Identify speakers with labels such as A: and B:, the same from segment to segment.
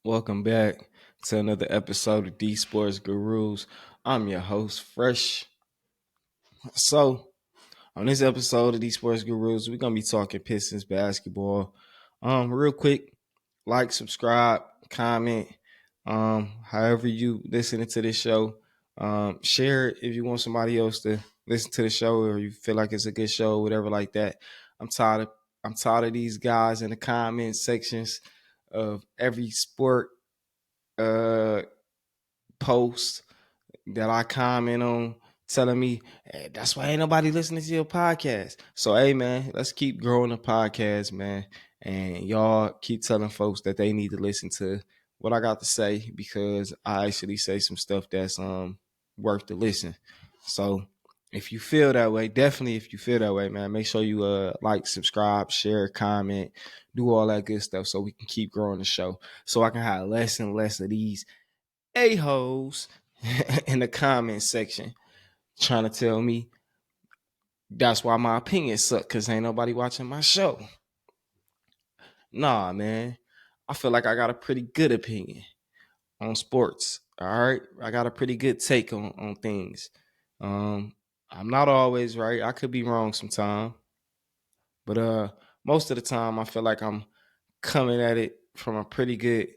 A: Welcome back to another episode of D Sports Gurus. I'm your host, Fresh. So, on this episode of D Sports Gurus, we're gonna be talking Pistons basketball. Real quick, like, subscribe, comment. However you listening to this show, share it if you want somebody else to listen to the show or you feel like it's a good show, whatever like that. I'm tired of I'm tired of these guys in the comment sections of every sport uh post that I comment on telling me, hey, that's why ain't nobody listening to your podcast. So, hey, man, let's keep growing the podcast, man. And y'all keep telling folks that they need to listen to what I got to say because I actually say some stuff that's worth to listen. So, if you feel that way, definitely if you feel that way, man, make sure you like, subscribe, share, comment, do all that good stuff so we can keep growing the show. So I can have less and less of these a-holes in the comment section trying to tell me that's why my opinion suck because ain't nobody watching my show. Nah, man. I feel like I got a pretty good opinion on sports. All right. I got a pretty good take on things. I'm not always right. I could be wrong sometime. But most of the time I feel like I'm coming at it from a pretty good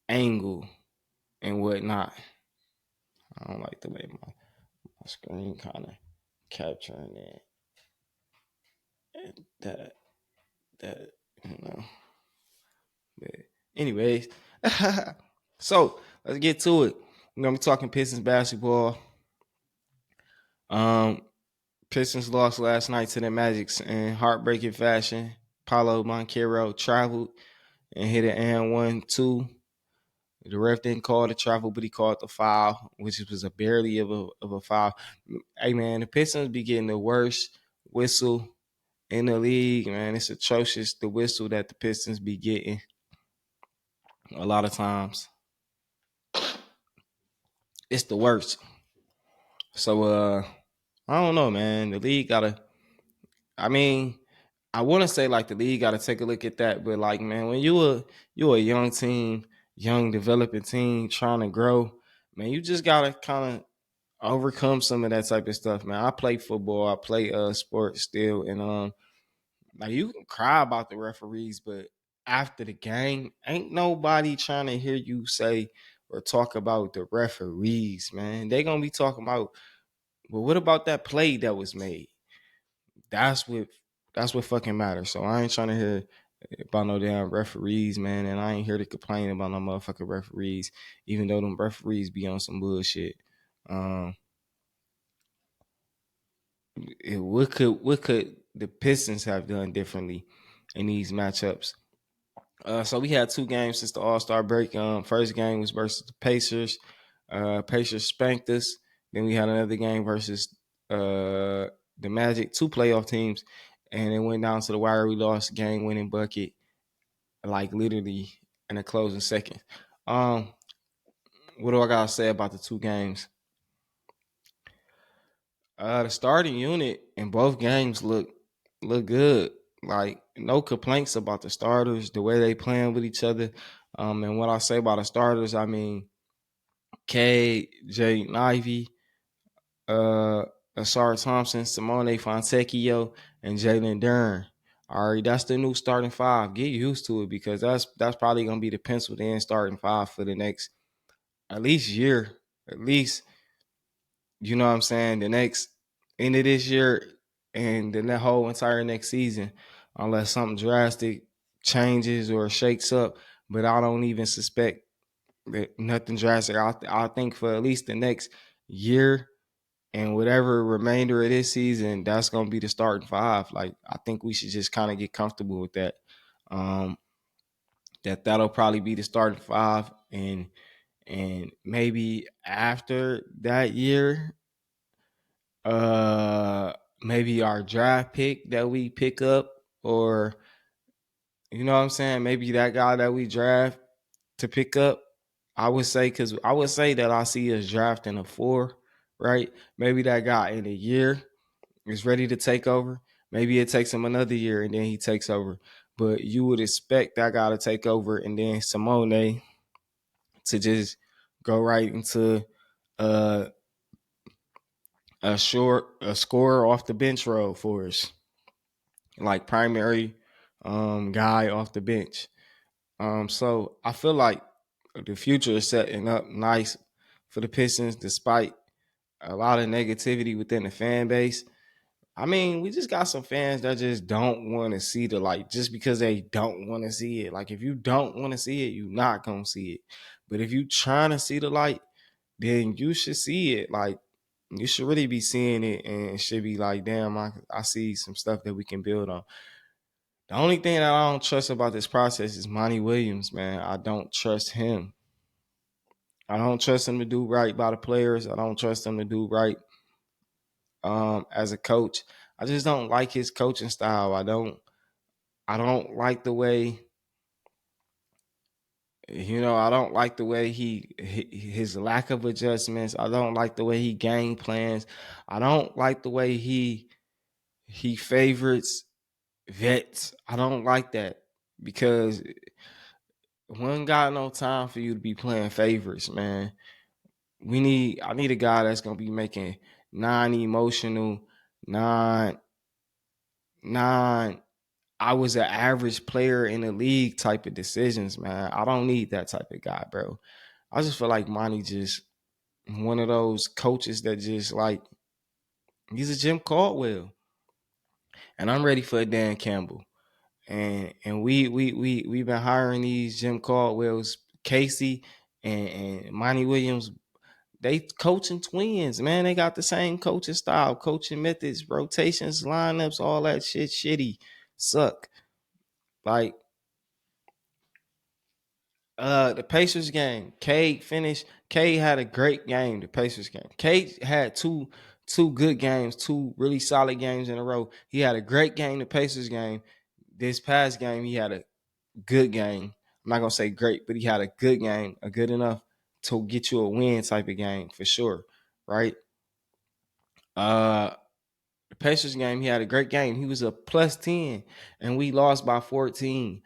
A: angle and whatnot. I don't like the way my screen kind of capturing it. And that you know. But anyways, so let's get to it. We're gonna be talking Pistons basketball. Um, Pistons lost last night to the Magics in heartbreaking fashion. Paolo Banchero traveled and hit an and 1-2. The ref didn't call the travel, but he called the foul, which was a barely of a foul. Hey man, the Pistons be getting the worst whistle in the league, man. It's atrocious the whistle that the Pistons be getting a lot of times. It's the worst. So I don't know, man. The league gotta I mean, I wanna say like the league gotta take a look at that, but like man, when you a young team, young developing team trying to grow, man, you just gotta kind of overcome some of that type of stuff, man. I play football, I play sports still, and like you can cry about the referees, but after the game, ain't nobody trying to hear you say or talk about the referees, man. They gonna be talking about, well, what about that play that was made? That's what that's what fucking matters. So I ain't trying to hear about no damn referees, man, and I ain't here to complain about no motherfucking referees, even though them referees be on some bullshit. Um, what could the Pistons have done differently in these matchups? So we had two games since the All-Star break. First game was versus the Pacers. Pacers spanked us. Then we had another game versus the Magic, two playoff teams, and it went down to the wire. We lost game-winning bucket, like literally in a closing second. Um, what do I gotta say about the two games? The starting unit in both games look good. Like no complaints about the starters, the way they playing with each other. And what I say about the starters, I mean K, Jay Ivy, uh, Asar Thompson, Simone Fontecchio, and Jalen Duren. All right, that's the new starting five. Get used to it because that's probably gonna be the penciled in starting five for the next at least year, at least you know what I'm saying, the next end of this year and then that whole entire next season, unless something drastic changes or shakes up. But I don't even suspect that nothing drastic. I think for at least the next year and whatever remainder of this season, that's gonna be the starting five. Like I think we should just kind of get comfortable with that. Um, that'll probably be the starting five, and maybe after that year, uh maybe our draft pick that we pick up, or you know what I'm saying, maybe that guy that we draft to pick up. I would say because I would say that I see us drafting a four, right? Maybe that guy in a year is ready to take over. Maybe it takes him another year and then he takes over. But you would expect that guy to take over, and then Simone to just go right into uh, a scorer off the bench role for us, like primary guy off the bench. So I feel like the future is setting up nice for the Pistons, despite a lot of negativity within the fan base. I mean, we just got some fans that just don't want to see the light just because they don't want to see it. Like, if you don't want to see it, you're not going to see it. But if you trying to see the light, then you should see it. Like, you should really be seeing it and should be like, damn, I see some stuff that we can build on. The only thing that I don't trust about this process is Monty Williams, man. I don't trust him. I don't trust him to do right by the players. I don't trust him to do right as a coach. I just don't like his coaching style. I don't like the way, I don't like the way his lack of adjustments. I don't like the way he game plans. I don't like the way he favorites vets. I don't like that because one got no time for you to be playing favorites, man. I need a guy that's gonna be making non-emotional, non non I was an average player in the league type of decisions, man. I don't need that type of guy, bro. I just feel like Monty just one of those coaches that just like he's a Jim Caldwell. And I'm ready for a Dan Campbell. And we've been hiring these Jim Caldwells, Casey and Monty Williams. They coaching twins, man. They got the same coaching style, coaching methods, rotations, lineups, all that shit shitty. Suck. Like the Pacers game, Cade finished. Cade had a great game. The Pacers game. Cade had two good games, two really solid games in a row. He had a great game. The Pacers game. This past game, he had a good game. I'm not gonna say great, but he had a good game, a good enough to get you a win type of game for sure, right? Uh, the Pacers game, he had a great game. He was a plus 10, and we lost by 14.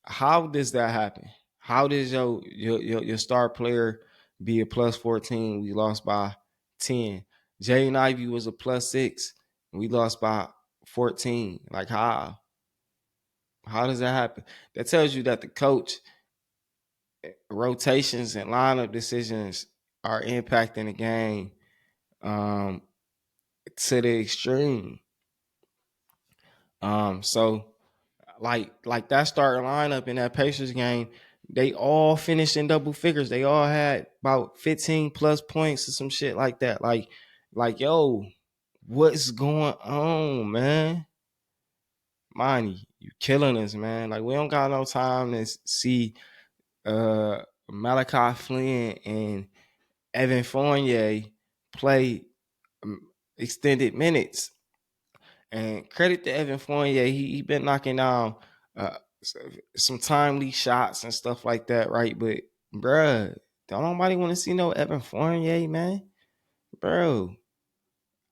A: How does that happen? How does your star player be a plus 14? We lost by 10. Jaden Ivey was a plus 6. We lost by 14. Like how? How does that happen? That tells you that the coach rotations and lineup decisions are impacting the game um, to the extreme. So like that starting lineup in that Pacers game, they all finished in double figures. They all had about 15 plus points or some shit like that. Like yo, what's going on, man? Monty, you killing us, man. Like we don't got no time to see Malachi Flynn and Evan Fournier play extended minutes. And credit to Evan Fournier, he been knocking down uh, some timely shots and stuff like that, right? But bruh, don't nobody want to see no Evan Fournier, man, bro.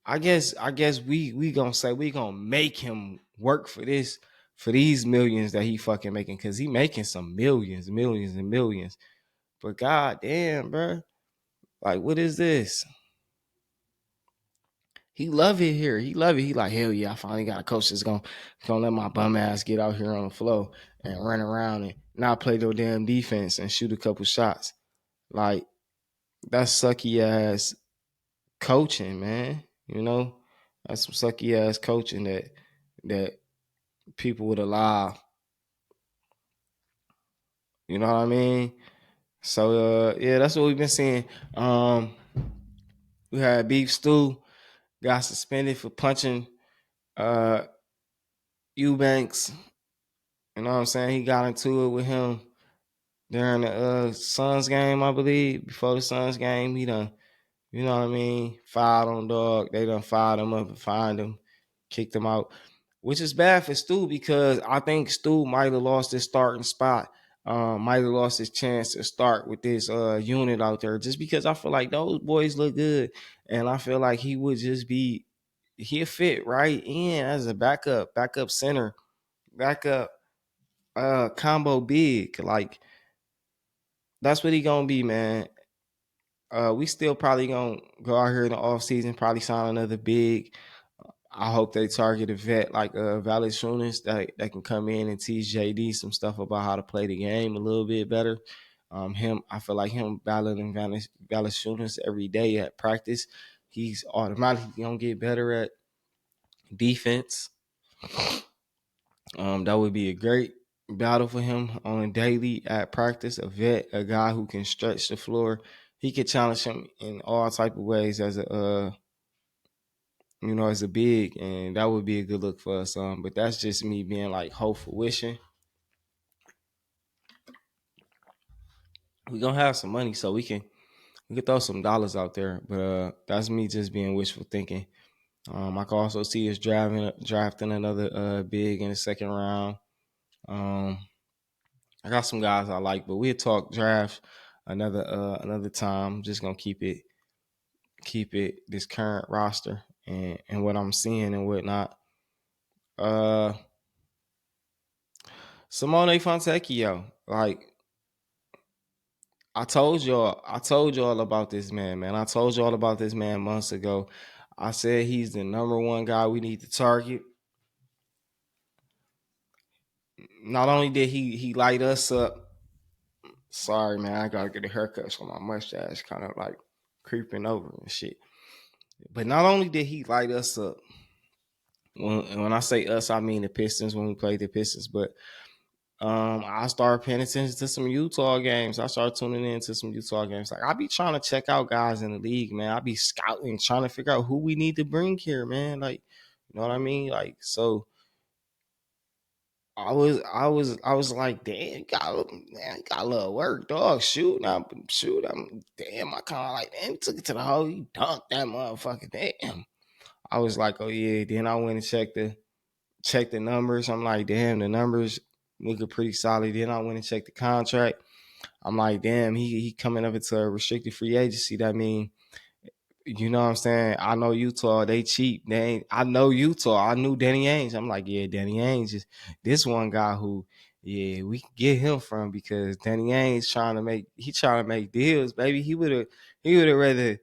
A: I guess we gonna say we gonna make him work for this for these millions that he fucking making because he making some millions, millions and millions. But god damn, bro, like what is this? He love it here. He love it. He like, hell yeah, I finally got a coach that's gonna let my bum ass get out here on the floor and run around and not play no damn defense and shoot a couple shots. Like, that's sucky ass coaching, man. You know? That's some sucky ass coaching that people would allow. You know what I mean? So yeah, that's what we've been seeing. We had Beef Stew got suspended for punching uh Eubanks. You know what I'm saying? He got into it with him during the Suns game, I believe. Before the Suns game, he done, you know what I mean, fired on dog. They done fired him up and fined him, kicked him out, which is bad for Stu because I think Stu might have lost his starting spot. Might have lost his chance to start with this unit out there just because I feel like those boys look good. And I feel like he would just be, he'll fit right in as a backup center, backup combo big. Like That's what he gonna be, man. We still probably gonna go out here in the off season, probably sign another big. I hope they target a vet like Valanciunas that can come in and teach JD some stuff about how to play the game a little bit better. I feel like him battling Valanciunas every day at practice, he's automatically gonna get better at defense. That would be a great battle for him on a daily at practice. A vet, a guy who can stretch the floor. He could challenge him in all type of ways as as a big, and that would be a good look for us. But that's just me being like hopeful, wishing we gonna have some money so we can throw some dollars out there. But that's me just being wishful thinking. I can also see us drafting another big in the second round. Um, I got some guys I like, but we'll talk draft another time. I'm just gonna keep it this current roster and what I'm seeing and whatnot. Uh, Simone Fontecchio, like I told y'all about this man. I told y'all about this man months ago. I said he's the number one guy we need to target. Not only did he light us up. Sorry, man, I gotta get a haircut so my mustache kind of like creeping over and shit. But not only did he light us up, when I say us, I mean the Pistons when we played the Pistons. But I started paying attention to some Utah games. I started tuning into some Utah games. Like I be trying to check out guys in the league, man. I be scouting, trying to figure out who we need to bring here, man. Like, you know what I mean? Like, so I was like, damn, got a little work, dog. Shoot. I'm damn. I kind of like, damn, he took it to the hole. He dunked that motherfucker. Damn. I was like, oh yeah. Then I went and checked the numbers. I'm like, damn, the numbers looking pretty solid. Then I went and checked the contract. I'm like, damn, he coming up into a restricted free agency. That mean, you know what I'm saying? I know Utah, they cheap. I know Utah. I knew Danny Ainge. I'm like, yeah, Danny Ainge is this one guy who, yeah, we can get him from because Danny Ainge trying to make deals, baby. He would have rather,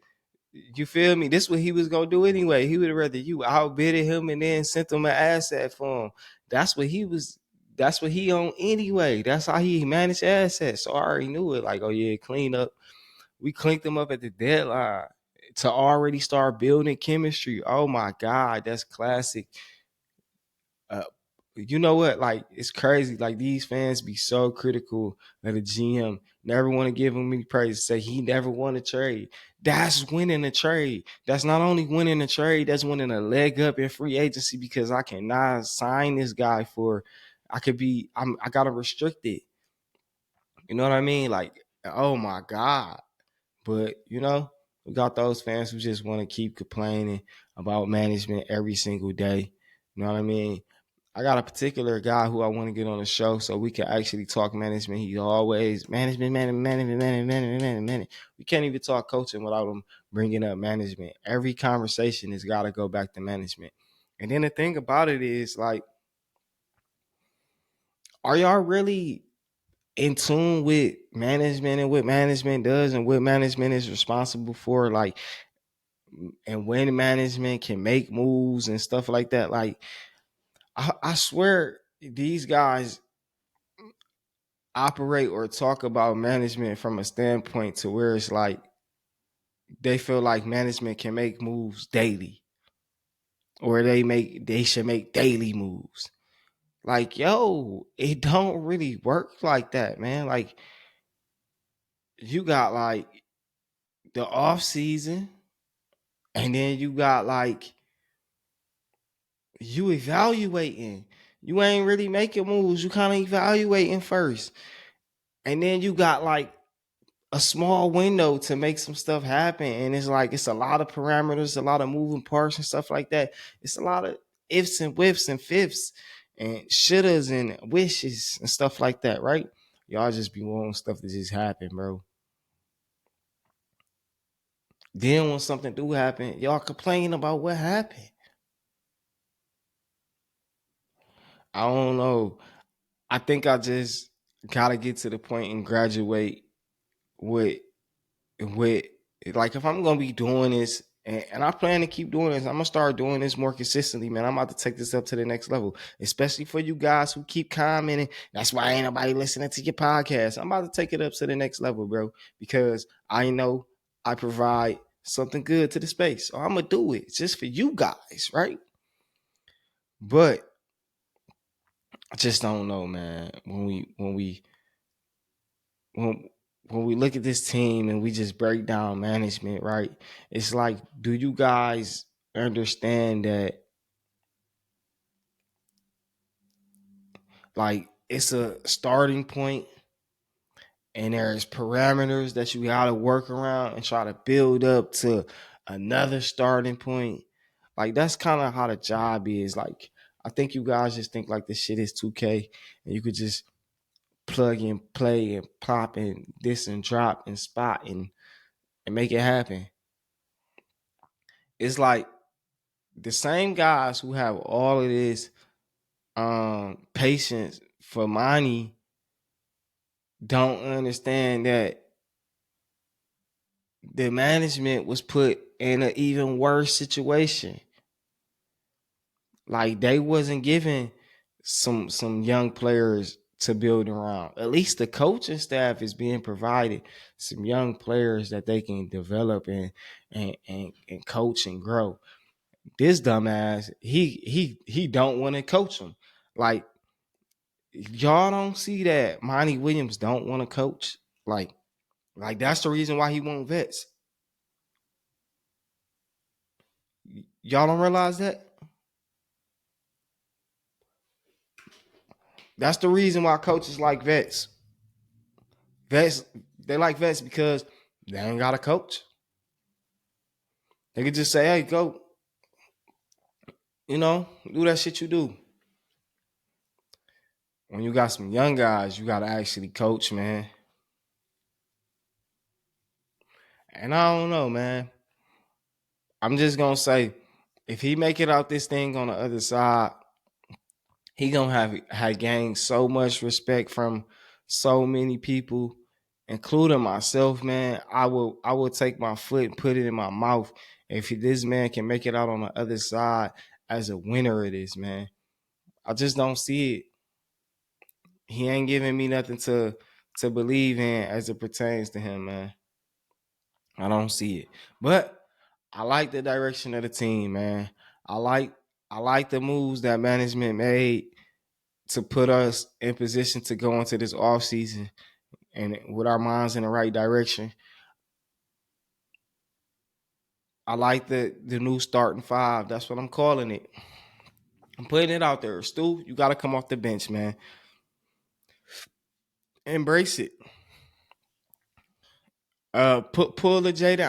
A: you feel me? This is what he was gonna do anyway. He would have rather you outbid him and then sent him an asset for him. That's what he was. That's what he on anyway. That's how he managed assets. So I already knew it. Like, oh yeah, clean up. We cleaned them up at the deadline to already start building chemistry. Oh my God, that's classic. Uh, you know what? Like it's crazy. Like these fans be so critical of the GM. Never want to give him any praise. Say he never won a trade. That's winning a trade. That's not only winning a trade. That's winning a leg up in free agency because I cannot sign this guy for. I gotta restrict it. You know what I mean? Like, oh my God. But we got those fans who just want to keep complaining about management every single day. You know what I mean? I got a particular guy who I want to get on the show so we can actually talk management. He always management. We can't even talk coaching without him bringing up management. Every conversation has got to go back to management. And then the thing about it is, like, are y'all really in tune with management and what management does and what management is responsible for? Like, and when management can make moves and stuff like that. Like, I swear these guys operate or talk about management from a standpoint to where it's like they feel like management can make moves daily or they should make daily moves. Like, yo, it don't really work like that, man. Like, you got like the off season and then you got like you evaluating. You ain't really making moves. You kind of evaluating first. And then you got like a small window to make some stuff happen. And it's like it's a lot of parameters, a lot of moving parts and stuff like that. It's a lot of ifs and whiffs and fifths and shouldas and wishes and stuff like that, right? Y'all just be wanting stuff to just happen, bro. Then when something do happen, y'all complain about what happened. I don't know. I think I just gotta get to the point and graduate with with like if I'm gonna be doing this and I plan to keep doing this, I'm gonna start doing this more consistently, man. I'm about to take this up to the next level, especially for you guys who keep commenting. That's why ain't nobody listening to your podcast. I'm about to take it up to the next level, bro, because I know I provide something good to the space. So I'm gonna do it just for you guys, right? But I just don't know, man. When when we look at this team and we just break down management, right? It's like, do you guys understand that like it's a starting point and there's parameters that you gotta work around and try to build up to another starting point? Like that's kind of how the job is. Like I think you guys just think like this shit is 2K and you could just plug and play and pop and this and drop and spot and make it happen. It's like the same guys who have all of this patience for money don't understand that the management was put in an even worse situation. Like they wasn't giving some young players to build around. At least the coaching staff is being provided some young players that they can develop and coach and grow. This dumbass, he don't want to coach them. Like y'all don't see that Monty Williams don't want to coach. Like that's the reason why he won't vets. Y'all don't realize that? That's the reason why coaches like vets. Vets, they like vets because they ain't got a coach. They could just say, hey, go, do that shit you do. When you got some young guys, you gotta actually coach, man. And I don't know, man. I'm just gonna say, if he make it out this thing on the other side, he gonna have gained so much respect from so many people, including myself, man. I will take my foot and put it in my mouth if this man can make it out on the other side as a winner of this, man. I just don't see it. He ain't giving me nothing to believe in as it pertains to him, man. I don't see it. But I like the direction of the team, man. I like I like the moves that management made to put us in position to go into this offseason and with our minds in the right direction. I like the new starting five. That's what I'm calling it. I'm putting it out there. Stu, you got to come off the bench, man. Embrace it. Pull the Jaden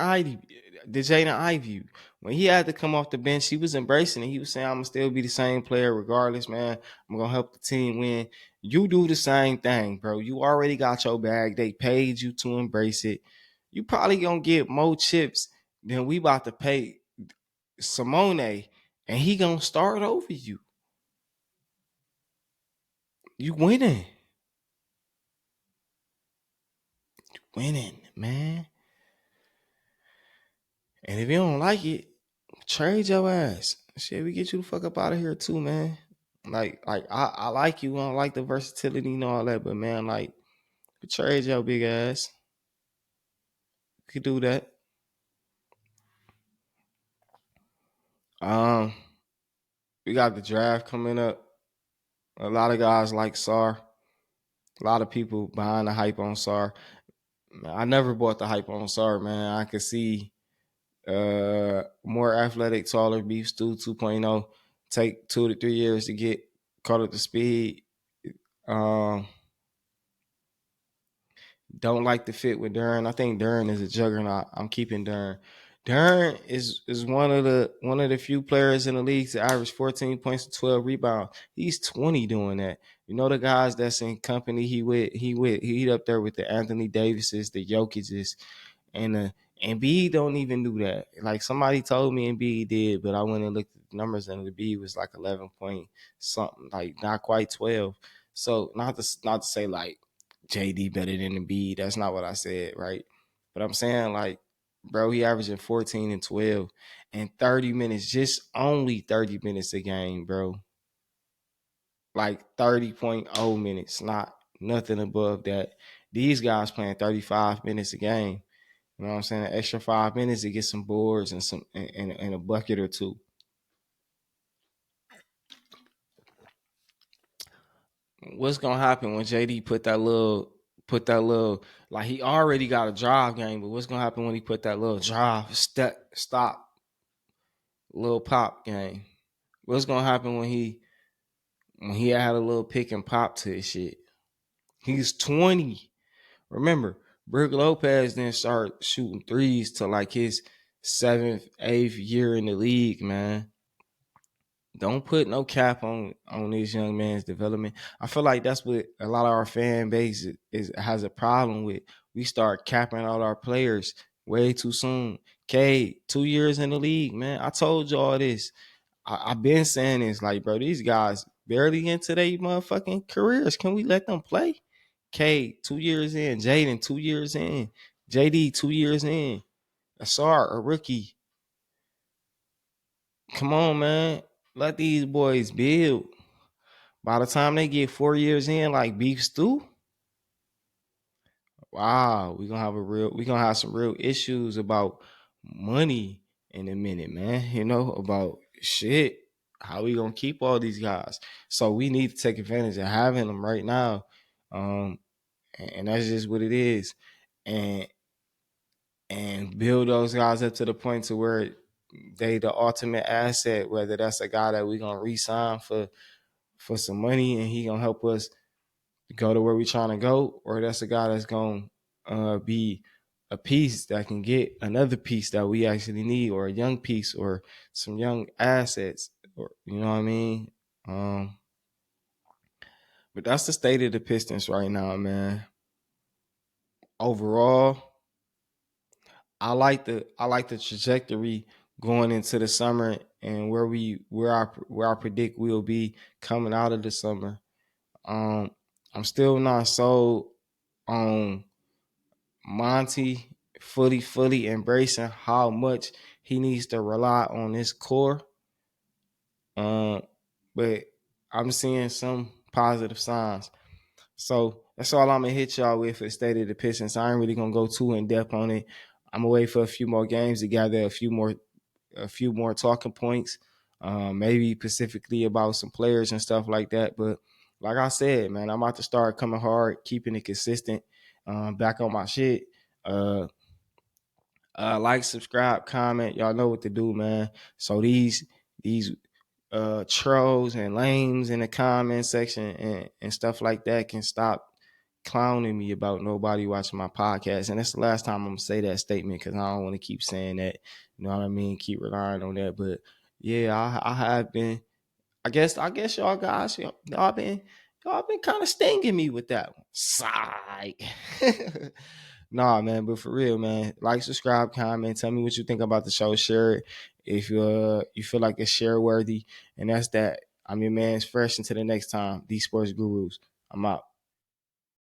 A: Ivey. When he had to come off the bench, he was embracing it. He was saying, "I'm gonna still be the same player regardless, man. I'm gonna help the team win." You do the same thing, bro. You already got your bag. They paid you to embrace it. You probably gonna get more chips than we about to pay Simone, and he gonna start over you. You winning, man. And if you don't like it, trade your ass. Shit, we get you the fuck up out of here too, man. I like you. I don't like the versatility and all that, but man, like, you trade your big ass. You could do that. Um, we got the draft coming up. A lot of guys like Sar. A lot of people behind the hype on Sar. I never bought the hype on Sar, man. I could see more athletic, taller beef stew 2.0 take 2 to 3 years to get caught up to speed. Um, don't like the fit with Duran. I think Duran is a juggernaut. I'm keeping Duran. Duran is one of the few players in the league to average 14 points and 12 rebounds. He's 20 doing that. You know the guys that's in company he up there with the Anthony Davises, the Jokic's, and the Embiid don't even do that. Like somebody told me Embiid did, but I went and looked at the numbers and the Embiid was like 11 point something, like not quite 12. So not to say like JD better than Embiid. That's not what I said, right? But I'm saying, like, bro, he averaging 14 and 12 and 30 minutes, just only 30 minutes a game, bro. Like 30.0 minutes, not nothing above that. These guys playing 35 minutes a game. You know what I'm saying? An extra 5 minutes to get some boards and and a bucket or two. What's gonna happen when JD put that little like he already got a drive game, but what's gonna happen when he put that little drive stop little pop game? What's gonna happen when he had a little pick and pop to his shit? He's 20. Remember, Brook Lopez didn't start shooting threes till like his 7th, 8th year in the league, man. Don't put no cap on this young man's development. I feel like that's what a lot of our fan base has a problem with. We start capping all our players way too soon. K, 2 years in the league, man. I told y'all this. I've been saying this, like, bro, these guys barely into their motherfucking careers. Can we let them play? K, 2 years in. Jaden, 2 years in. JD, 2 years in. Asar, a rookie. Come on, man. Let these boys build. By the time they get 4 years in, like beef stew, wow, we gonna have some real issues about money in a minute, man. You know, about shit. How we gonna keep all these guys? So we need to take advantage of having them right now. Um, and that's just what it is. And build those guys up to the point to where they the ultimate asset, whether that's a guy that we gonna re-sign for some money and he gonna help us go to where we trying to go, or that's a guy that's going to be a piece that can get another piece that we actually need, or a young piece, or some young assets, or you know what I mean. But that's the state of the Pistons right now, man. Overall, I like the trajectory going into the summer and where I predict we'll be coming out of the summer. Um, I'm still not sold on Monty fully embracing how much he needs to rely on his core. Um, but I'm seeing some positive signs. So that's all I'm gonna hit y'all with for the state of the Pistons. I ain't really gonna go too in depth on it. I'm gonna wait for a few more games to gather a few more talking points. Maybe specifically about some players and stuff like that. But like I said, man, I'm about to start coming hard, keeping it consistent. Back on my shit. Uh, like, subscribe, comment. Y'all know what to do, man. So these trolls and lames in the comment section and stuff like that can stop clowning me about nobody watching my podcast. And that's the last time I'm gonna say that statement because I don't want to keep saying that. You know what I mean? Keep relying on that. But yeah, I have been. I guess y'all been kind of stinging me with that one. Sigh. Nah, man, but for real, man, like, subscribe, comment, tell me what you think about the show. Share it if you feel like it's share worthy. And that's that. I'm your man's Fresh. Until the next time, these sports gurus. I'm out.